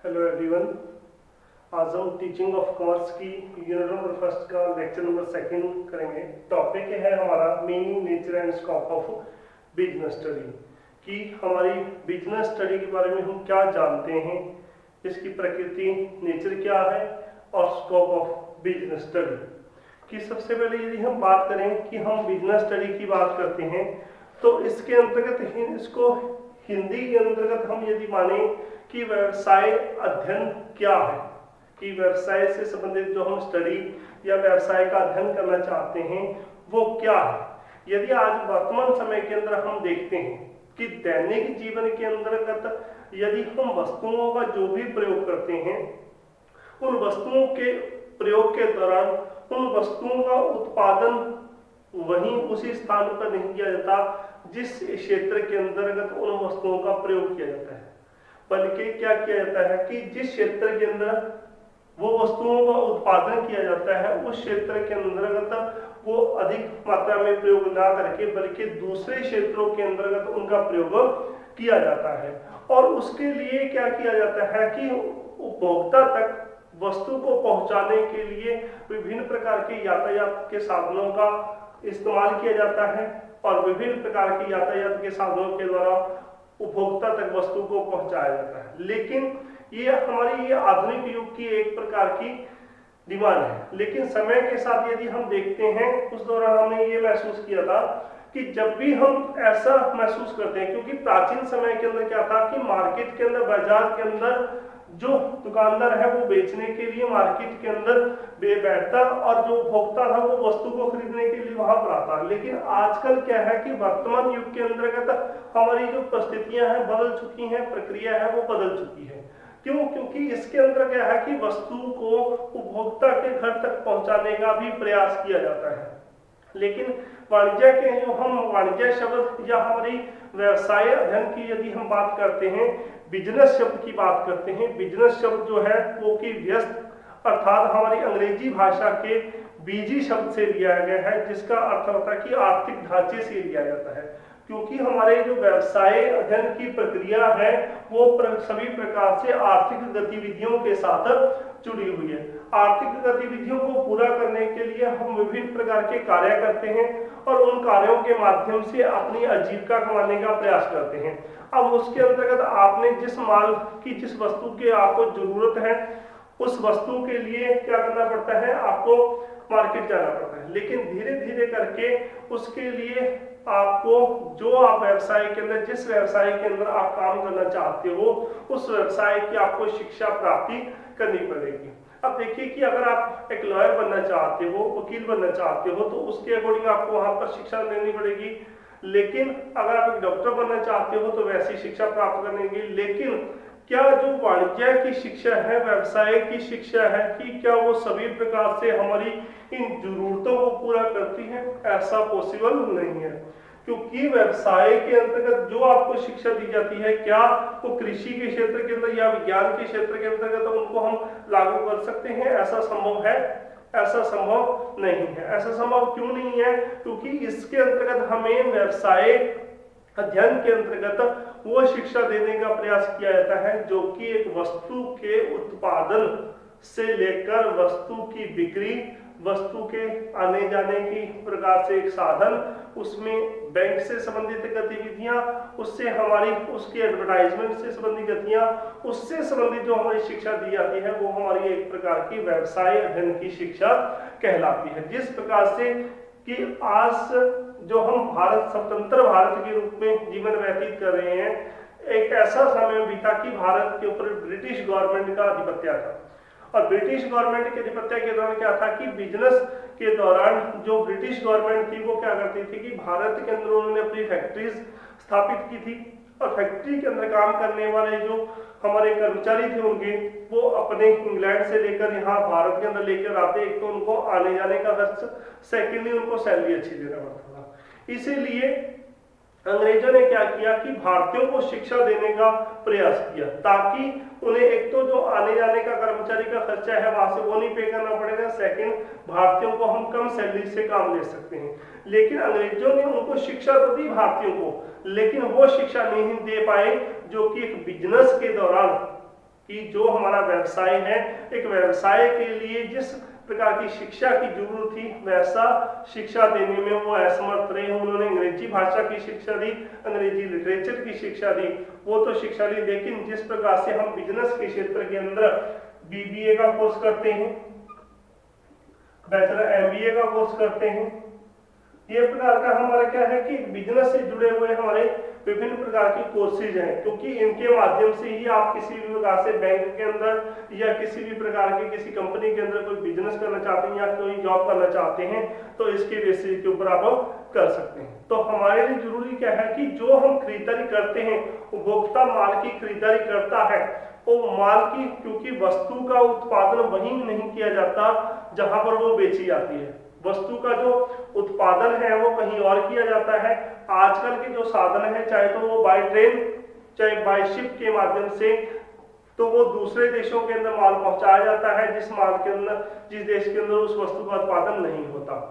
Hello everyone. आज हम teaching of commerce की यूनिट नंबर फर्स्ट का लेक्चर नंबर सेकंड करेंगे। टॉपिक है हमारा meaning, nature and scope of business study, कि हमारी बिजनेस स्टडी के बारे में हम क्या जानते हैं, इसकी प्रकृति, नेचर क्या है और स्कोप ऑफ बिजनेस स्टडी की। सबसे पहले यदि हम बात करें कि हम बिजनेस स्टडी की बात करते हैं तो इसके अंतर्गत इसको हिंदी के अंतर्गत हम यदि माने कि व्यवसाय अध्ययन क्या है, कि व्यवसाय से संबंधित जो हम स्टडी या व्यवसाय का अध्ययन करना चाहते हैं वो क्या है। यदि आज वर्तमान समय के अंदर हम देखते हैं कि दैनिक जीवन के अंतर्गत यदि हम वस्तुओं का जो भी प्रयोग करते हैं, उन वस्तुओं के प्रयोग के दौरान उन वस्तुओं का उत्पादन वहीं उसी स्थान पर नहीं किया जाता जिस क्षेत्र के अंतर्गत उन वस्तुओं का प्रयोग किया जाता है, बल्कि क्या किया जाता है कि जिस क्षेत्र के अंदर वो वस्तुओं का उत्पादन किया जाता है उस क्षेत्र के अंतर्गत वो अधिक मात्रा में प्रयोग ना करके बल्कि दूसरे क्षेत्रों के अंतर्गत उनका प्रयोग किया जाता है। और उसके लिए क्या किया जाता है कि उपभोक्ता तक वस्तु को पहुंचाने के लिए विभिन्न प्रकार के यातायात के साधनों का इस्तेमाल किया जाता है और विभिन्न प्रकार के यातायात के साधनों के द्वारा उपभोक्ता तक वस्तु को पहुंचाया जाता है। लेकिन ये हमारी आधुनिक युग की एक प्रकार की डिमांड है। लेकिन समय के साथ यदि हम देखते हैं उस दौरान हमने ये महसूस किया था कि जब भी हम ऐसा महसूस करते हैं, क्योंकि प्राचीन समय के अंदर क्या था कि मार्केट के अंदर, बाजार के अंदर जो दुकानदार है वो बेचने के लिए मार्केट के अंदर बैठता और जो उपभोक्ता था वो वस्तु को खरीदने के लिए वहां पर आता। लेकिन आजकल क्या है कि वर्तमान युग के अंतर्गत हमारी जो परिस्थितियां हैं बदल चुकी हैं, प्रक्रिया है वो बदल चुकी है। क्यों? क्योंकि इसके अंदर क्या है कि वस्तु को उपभोक्ता के घर तक पहुंचाने का भी प्रयास किया जाता है। लेकिन वाणिज्य के जो हम वाणिज्य शब्द या हमारी व्यवसाय अध्ययन की यदि हम बात करते हैं, बिजनेस शब्द की बात करते हैं, बिजनेस शब्द जो है वो कि व्यस्त अर्थात हमारी अंग्रेजी भाषा के बीजी शब्द से लिया गया है, जिसका अर्थ होता है कि आर्थिक ढांचे से लिया जाता है। क्योंकि हमारे जो व्यवसाय अध्ययन की प्रक्रिया है वो सभी प्रकार से आर्थिक गतिविधियों के साथ जुड़ी हुई है। आर्थिक गतिविधियों को पूरा करने के लिए हम विभिन्न प्रकार के कार्य करते हैं और उन कार्यों के माध्यम से अपनी आजीविका कमाने का प्रयास करते हैं। अब उसके अंतर्गत आपने जिस माल की, जिस वस्तु की आपको जरूरत है, उस वस्तु के लिए क्या करना पड़ता है, आपको मार्केट जाना पड़ता है। लेकिन धीरे धीरे करके उसके लिए आपको जो आप व्यवसाय के अंदर, जिस व्यवसाय के अंदर आप काम करना चाहते हो, उस व्यवसाय की आपको शिक्षा प्राप्ति करनी पड़ेगी। अब देखिए कि अगर आप एक लॉयर बनना चाहते हो, वकील बनना चाहते हो, तो उसके अकॉर्डिंग आपको वहां पर शिक्षा लेनी पड़ेगी। लेकिन अगर आप एक डॉक्टर बनना चाहते हो तो वैसी शिक्षा प्राप्त करनी होगी। लेकिन क्या जो वाणिज्य की शिक्षा है, व्यवसाय की शिक्षा है, कि क्या वो सभी प्रकार से हमारी इन जरूरतों को पूरा करती है? ऐसा पॉसिबल नहीं है। क्योंकि व्यवसाय के अंतर्गत जो आपको शिक्षा दी जाती है, क्या वो कृषि के क्षेत्र के अंदर या विज्ञान के क्षेत्र के अंतर्गत उनको हम लागू कर सकते हैं? ऐसा संभव है? ऐसा संभव नहीं है। ऐसा संभव क्यों नहीं है? क्योंकि इसके अंतर्गत हमें व्यवसाय अध्ययन के अंतर्गत वो शिक्षा देने का प्रयास किया जाता है जो कि एक वस्तु के उत्पादन से लेकर वस्तु की बिक्री, वस्तु के आने जाने की प्रकार से एक साधन, उसमें बैंक से संबंधित गतिविधियां, उससे हमारी उसकी एडवर्टाइजमेंट से संबंधित गतिविधियां, उससे संबंधित जो हमारी शिक्षा दी जाती है वो हमारी एक प्रकार की व्यवसाय अध्ययन की शिक्षा कहलाती है। जिस प्रकार से कि आज जो हम भारत, स्वतंत्र भारत के रूप में जीवन व्यतीत कर रहे हैं, एक ऐसा समय बीता कि भारत के ऊपर ब्रिटिश गवर्नमेंट का आधिपत्य था। और ब्रिटिश गवर्नमेंट के आधिपत्य के दौरान क्या था कि बिजनेस के दौरान जो ब्रिटिश गवर्नमेंट थी वो क्या करती थी कि भारत के अंदर उन्होंने अपनी फैक्ट्रीज स्थापित की थी और फैक्ट्री के अंदर काम करने वाले जो हमारे कर्मचारी थे उनके, वो अपने इंग्लैंड से लेकर यहाँ भारत के अंदर लेकर आते। एक तो उनको आने जाने का खर्च, सेकेंडली उनको सैलरी अच्छी देना पड़ता था। इसीलिए अंग्रेजों ने क्या किया कि भारतीयों को शिक्षा देने का प्रयास किया ताकि उन्हें एक तो जो आने जाने का कर्मचारी का खर्चा है वहां से वो नहीं पे करना पड़ेगा, सेकंड भारतीयों को हम कम सैलरी से काम ले सकते हैं। लेकिन अंग्रेजों ने उनको शिक्षा तो दी भारतीयों को, लेकिन वो शिक्षा नहीं दे पाए जो कि एक बिजनेस के दौरान कि जो हमारा व्यवसाय है, एक व्यवसाय के लिए जिस प्रकार की शिक्षा की जरूरत थी वैसा शिक्षा देने में वो असमर्थ रहे। उन्होंने अंग्रेजी भाषा की शिक्षा दी, अंग्रेजी लिटरेचर की शिक्षा दी, वो तो शिक्षा दी, लेकिन जिस प्रकार से हम बिजनेस के क्षेत्र के अंदर बीबीए का कोर्स करते हैं, बैचलर एमबीए का कोर्स करते हैं, ये प्रकार का हमारा क्या है कि बिजनेस से जुड़े हुए हमारे विभिन्न प्रकार की कोर्सेज हैं, क्योंकि इनके माध्यम से ही आप किसी भी प्रकार से बैंक के अंदर या किसी भी प्रकार के किसी कंपनी के अंदर कोई बिजनेस करना चाहते हैं या कोई जॉब करना चाहते हैं तो इसके बेसिस के ऊपर आप कर सकते हैं। तो हमारे लिए जरूरी क्या है कि जो हम खरीदारी करते हैं, उपभोक्ता माल की खरीदारी करता है, वो माल की, क्योंकि वस्तु का उत्पादन वहीं नहीं किया जाता जहां पर वो बेची जाती है, वस्तु का जो उत्पादन है वो कहीं और किया जाता है। आजकल के जो साधन है, चाहे तो वो बाय ट्रेन चाहे बाय शिप के माध्यम से, तो वो दूसरे देशों के अंदर माल पहुंचाया जाता है जिस माल के अंदर, जिस देश के अंदर उस वस्तु का उत्पादन नहीं होता,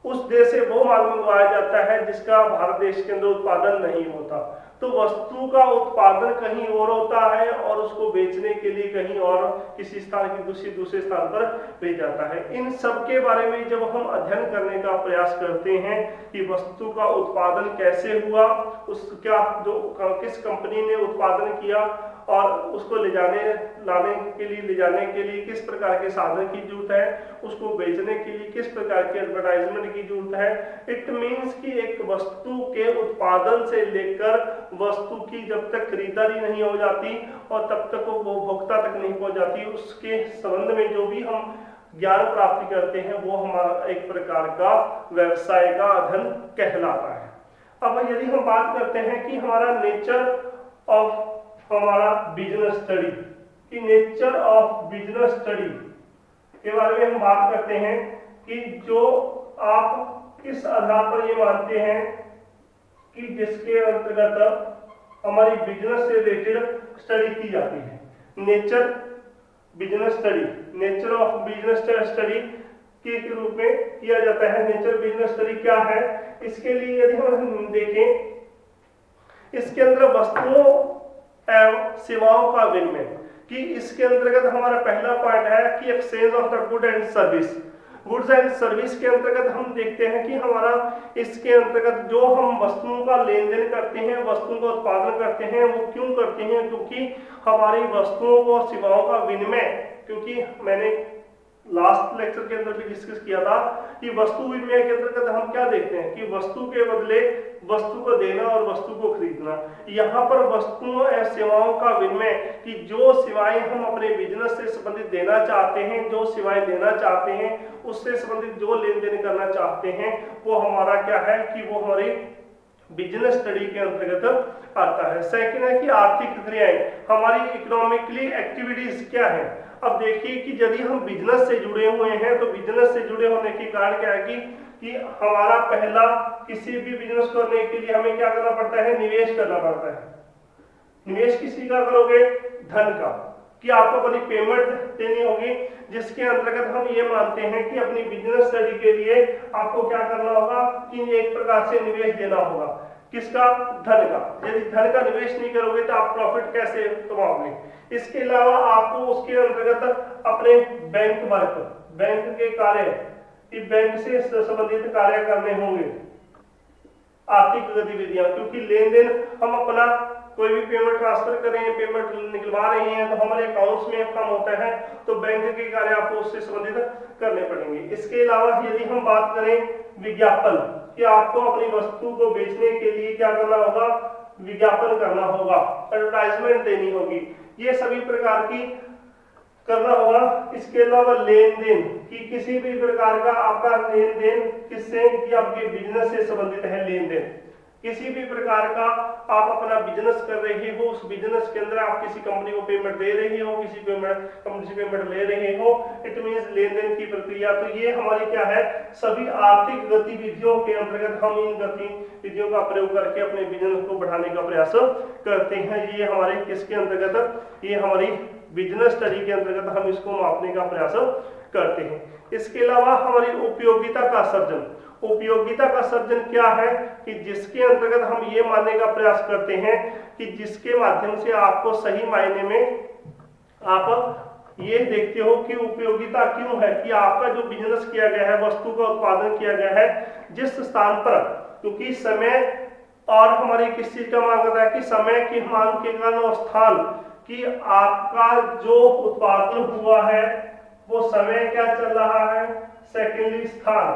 उस देश से वो माल मंगवाया जाता है जिसका भारत देश के अंदर उत्पादन नहीं होता। तो वस्तु का उत्पादन कहीं और होता है और उसको बेचने के लिए कहीं और किसी स्थान की दूसरे स्थान पर भेज जाता है। इन सब के बारे में जब हम अध्ययन करने का प्रयास करते हैं कि वस्तु का उत्पादन कैसे हुआ, उसका जो किस कंपनी ने उत्पादन किया और उसको ले जाने के लिए किस प्रकार के साधन की जरूरत है, उसको बेचने के लिए किस प्रकार के एडवर्टाइजमेंट की जरूरत है। इट मीन्स कि एक वस्तु के उत्पादन से लेकर वस्तु की जब तक खरीदारी नहीं हो जाती और तब तक वो उपभोक्ता तक नहीं पहुंच जाती, उसके संबंध में जो भी हम ज्ञान प्राप्ति करते हैं वो हमारा एक प्रकार का व्यवसाय का अध्ययन कहलाता है। अब यदि हम बात करते हैं कि हमारा नेचर ऑफ हमारा बिजनेस स्टडी, कि नेचर ऑफ बिजनेस स्टडी के बारे में हम बात करते हैं कि जो आप किस आधार पर ये मानते हैं कि जिसके अंतर्गत हमारी बिजनेस से रिलेटेड स्टडी की जाती है। Nature business study, nature of business study के रूप में किया जाता है। नेचर बिजनेस स्टडी क्या है, इसके लिए यदि हम देखें, इसके अंदर वस्तुओं एवं सेवाओं का विनिमय, कि इसके अंतर्गत हमारा पहला पॉइंट है कि exchange of the good and service. Goods and service के अंतर्गत हम देखते हैं कि हमारा इसके अंतर्गत जो हम वस्तुओं का लेन देन करते हैं, वस्तुओं का उत्पादन करते हैं, वो क्यों करते हैं, क्योंकि हमारी वस्तुओं को सेवाओं का विनिमय, क्योंकि मैंने लास्ट लेक्चर के अंदर भी डिस्कस किया था कि वस्तु विनिमय के अंतर्गत हम क्या देखते हैं कि वस्तु के बदले वस्तु को देना और वस्तु को खरीदना। यहाँ पर वस्तुओं और सेवाओं का विनिमय, कि जो सेवाएं हम अपने बिजनेस से संबंधित देना चाहते हैं, जो सेवाएं लेना चाहते हैं, उससे संबंधित जो लेन देन करना चाहते हैं, वो हमारा क्या है कि वो हमारी बिजनेस स्टडी के अंतर्गत आता है। सेकंड है कि आर्थिक क्रियाएं, हमारी इकोनॉमिकली एक्टिविटीज क्या है। अब देखिए कि यदि हम बिजनेस से जुड़े हुए हैं तो बिजनेस से जुड़े होने के कारण क्या है कि हमारा पहला, किसी भी बिजनेस करने के लिए हमें क्या करना पड़ता है, निवेश करना पड़ता है। निवेश किसी का करोगे, धन का, कि आपको अपनी पेमेंट देनी होगी, जिसके अंतर्गत हम ये मानते हैं कि अपनी बिजनेस स्टडी के लिए आपको क्या करना होगा कि एक प्रकार से निवेश देना होगा। किसका, धन का। यदि धन का निवेश नहीं करोगे तो आप प्रॉफिट कैसे कमाओगे। इसके अलावा आपको उसके अंतर्गत अपने बैंक वर्क, बैंक के कार्य, बैंक से संबंधित कार्य करने होंगे, आर्थिक गतिविधियां, क्योंकि लेन देन हम अपना कोई भी पेमेंट ट्रांसफर कर रहे हैं, पेमेंट निकलवा रहे हैं, तो हमारे अकाउंट्स में काम होता है, तो बैंक के कार्य आपको उससे संबंधित करने पड़ेंगे। इसके अलावा यदि हम बात करें विज्ञापन, कि आपको अपनी वस्तु को बेचने के लिए क्या करना होगा, विज्ञापन करना होगा, एडवर्टाइजमेंट देनी होगी, ये सभी प्रकार की करना होगा। इसके अलावा लेन देन, कि किसी भी प्रकार का आपका लेन देन किससे, कि आपके बिजनेस से संबंधित है लेन देन। किसी भी प्रकार का आप अपना बिजनेस कर रहे हो, उस बिजनेस के अंदर आप किसी कंपनी को पेमेंट दे रहे हो, किसी कंपनी से पेमेंट ले रहे हो, इट मींस लेन देन की प्रक्रिया। तो ये हमारी क्या है, सभी आर्थिक गतिविधियों के अंतर्गत हम इन गतिविधियों का प्रयोग करके अपने बिजनेस को बढ़ाने का प्रयास करते हैं। ये हमारे किसके अंतर्गत, ये हमारी बिजनेस स्टडी के अंतर्गत हम इसको मापने का प्रयास करते हैं। इसके अलावा हमारी उपयोगिता का सर्जन, उपयोगिता का सर्जन क्या है कि जिसके अंतर्गत हम ये मानने का प्रयास करते हैं कि जिसके माध्यम से आपको सही मायने में आप ये देखते हो कि उपयोगिता क्यों है, कि आपका जो बिजनेस किया गया है, वस्तु का उत्पादन किया गया है जिस स्थान पर, क्योंकि समय और हमारी किस चीज का मांग करता है कि समय की मांग के कारण और स्थान कि आपका जो उत्पादन हुआ है वो समय क्या चल रहा है, सेकेंडरी स्थान,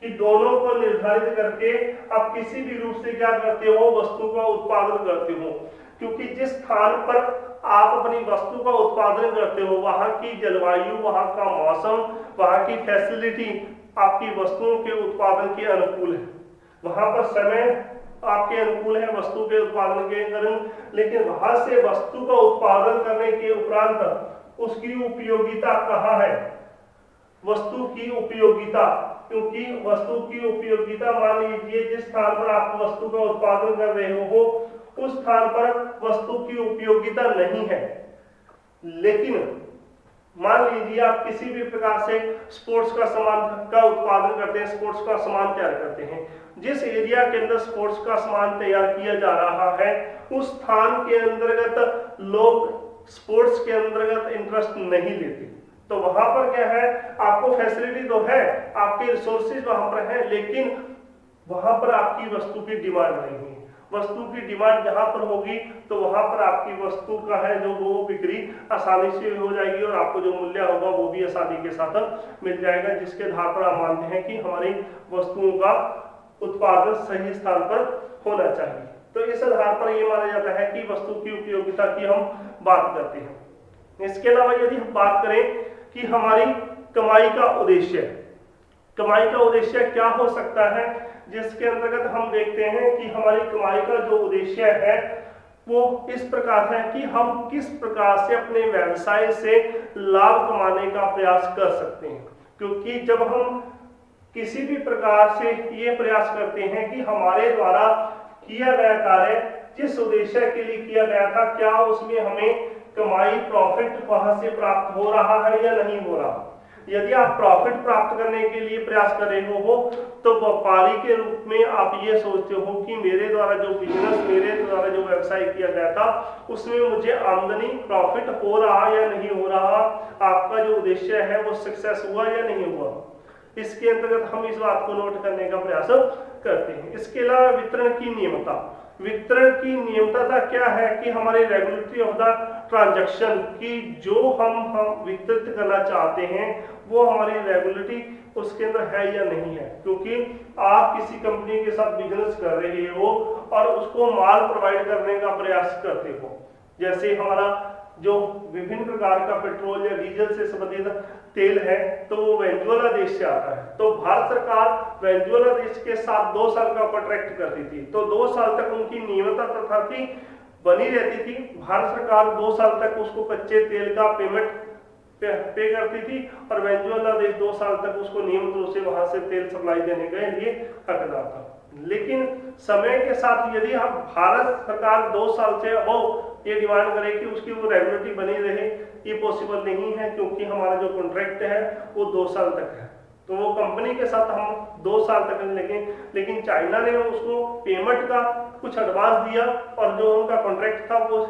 कि दोनों को निर्धारित करके आप किसी भी रूप से क्या करते हो, वस्तु का उत्पादन करते हो। क्योंकि जिस स्थान पर आप अपनी वस्तु का उत्पादन करते हो वहां की जलवायु, वहां का मौसम, वहां की फैसिलिटी आपकी वस्तुओं के उत्पादन के अनुकूल है, वहां पर समय आपके अनुकूल है वस्तु के उत्पादन के कारण। लेकिन वहां से वस्तु का उत्पादन करने के उपरांत उसकी उपयोगिता कहाँ है, वस्तु की उपयोगिता, क्योंकि वस्तु की उपयोगिता, मान लीजिए जिस स्थान पर आप वस्तु का उत्पादन कर रहे हो उस स्थान पर वस्तु की उपयोगिता नहीं है, लेकिन मान लीजिए आप किसी भी प्रकार से स्पोर्ट्स का सामान का उत्पादन करते हैं, स्पोर्ट्स का सामान तैयार करते हैं, जिस एरिया के अंदर स्पोर्ट्स का सामान तैयार किया जा रहा है उस स्थान के अंतर्गत लोग स्पोर्ट्स के अंतर्गत इंटरेस्ट नहीं लेते, तो वहां पर क्या है, आपको फैसिलिटी तो है, आपके रिसोर्सेज वहां पर है, लेकिन वहां पर आपकी वस्तु की डिमांड नहीं है। वस्तु की डिमांड जहां पर होगी तो वहां पर आपकी वस्तु का है जो वो बिक्री आसानी से हो जाएगी और आपको जो मूल्य होगा वो भी आसानी के साथ मिल जाएगा, जिसके आधार पर आप मानते हैं कि हमारी वस्तुओं का उत्पादन सही स्थान पर होना चाहिए। तो इस आधार पर यह माना जाता है कि वस्तु की उपयोगिता की हम बात करते हैं। इसके अलावा यदि हम बात करें कि हमारी कमाई का उद्देश्य, कमाई का उद्देश्य क्या हो सकता है, जिसके अंतर्गत हम देखते हैं कि हमारी कमाई का जो उद्देश्य है वो इस प्रकार है कि हम किस प्रकार से अपने व्यवसाय से लाभ कमाने का प्रयास कर सकते हैं। क्योंकि जब हम किसी भी प्रकार से ये प्रयास करते हैं कि हमारे द्वारा किया गया कार्य जिस उद्देश्य के लिए किया गया था, क्या उसमें हमें कमाई, प्रॉफिट वहां से प्राप्त हो रहा है या नहीं हो रहा। यदि आप प्रॉफिट प्राप्त करने के लिए प्रयास कर रहे हो तो व्यापारी के रूप में आप ये सोचते हो कि मेरे द्वारा जो बिजनेस, मेरे द्वारा जो व्यवसाय किया गया था उसमें मुझे आमदनी, प्रॉफिट हो रहा या नहीं हो रहा, आपका जो उद्देश्य है वो सक्सेस हुआ या नहीं हुआ, इसके अंतर्गत हम इस बात को नोट करने का प्रयास करते हैं। इसके अलावा वितरण की नियमता, वितरण की नियमता क्या है कि हमारी रेगुलेटरी ऑफ द ट्रांजैक्शन की जो हम वितरित करना चाहते हैं वो हमारी रेगुलेटरी उसके अंदर है या नहीं है। क्योंकि आप किसी कंपनी के साथ बिजनेस कर रहे हो और उसको माल प्रोवाइड करने का प्रयास करते हो, जैसे हमारा जो विभिन्न प्रकार का पेट्रोल या डीजल से संबंधित तेल है तो वो वेनेजुएला देश से आता है, तो भारत सरकार वेनेजुएला देश के साथ 2 साल का कॉन्ट्रैक्ट करती थी, तो 2 साल तक उनकी नियमित प्रथा थी, बनी रहती थी। भारत सरकार 2 साल तक उसको कच्चे तेल का पेमेंट पे करती थी और वेनेजुएला देश 2 साल तक उसको नियमित रूप से वहां से तेल सप्लाई देने के लिए हकदार था। लेकिन समय के साथ यदि हम भारत सरकार 2 साल से अब ये डिमांड करे कि उसकी वो रेगुलेटरी बनी रहे, ये पॉसिबल नहीं है, क्योंकि हमारा जो कॉन्ट्रैक्ट है वो 2 साल तक है, तो वो कंपनी के साथ हम 2 साल तक लेकिन चाइना ने उसको पेमेंट का कुछ एडवांस दिया और जो उनका कॉन्ट्रैक्ट था वो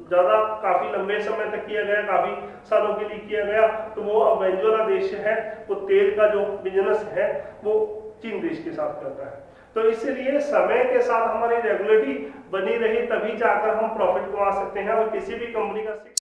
ज़्यादा काफ़ी लंबे समय तक किया गया, काफ़ी सालों के लिए किया गया, तो वो अब वेनेजुएला देश है वो तेल का जो बिजनेस है वो चीन देश के साथ करता है। तो इसलिए समय के साथ हमारी रेगुलेटरी बनी रही तभी जाकर हम प्रॉफिट कमा सकते हैं, और किसी भी कंपनी का